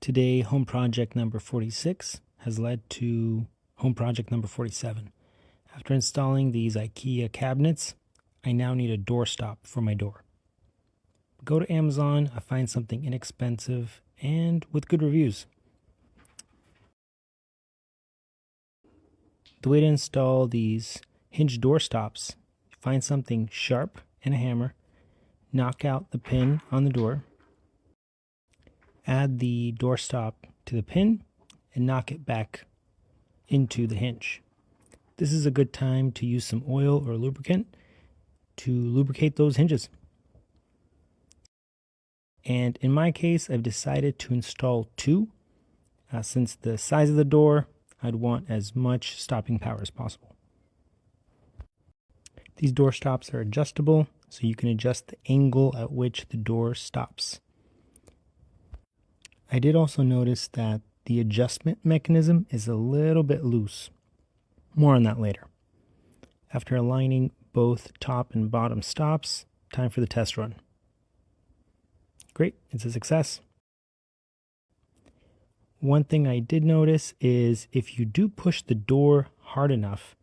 Today, home project number 46 has led to home project number 47. After installing these Ikea cabinets, I now need a doorstop for my door. Go to Amazon, I find something inexpensive and with good reviews. The way to install these hinge doorstops, find something sharp and a hammer, knock out the pin on the door, add the doorstop to the pin, and knock it back into the hinge. This is a good time to use some oil or lubricant to lubricate those hinges. And in my case, I've decided to install two. Since the size of the door, I'd want as much stopping power as possible. These door stops are adjustable, so you can adjust the angle at which the door stops. I did also notice that the adjustment mechanism is a little bit loose. More on that later. After aligning both top and bottom stops, time for the test run. Great, it's a success. One thing I did notice is if you do push the door hard enough,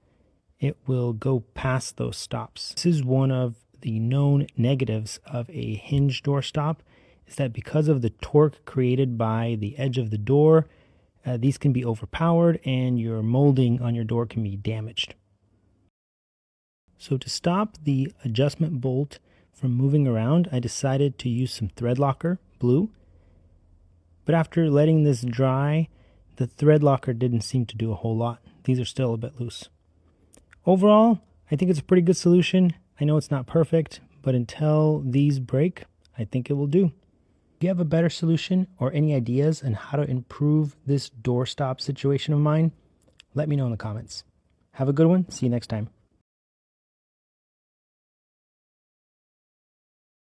it will go past those stops. This is one of the known negatives of a hinge door stop, is that because of the torque created by the edge of the door, these can be overpowered and your molding on your door can be damaged. So to stop the adjustment bolt from moving around, I decided to use some thread locker, blue. But after letting this dry, the thread locker didn't seem to do a whole lot. These are still a bit loose. Overall, I think it's a pretty good solution. I know it's not perfect, but until these break, I think it will do. If you have a better solution or any ideas on how to improve this doorstop situation of mine, let me know in the comments. Have a good one. See you next time.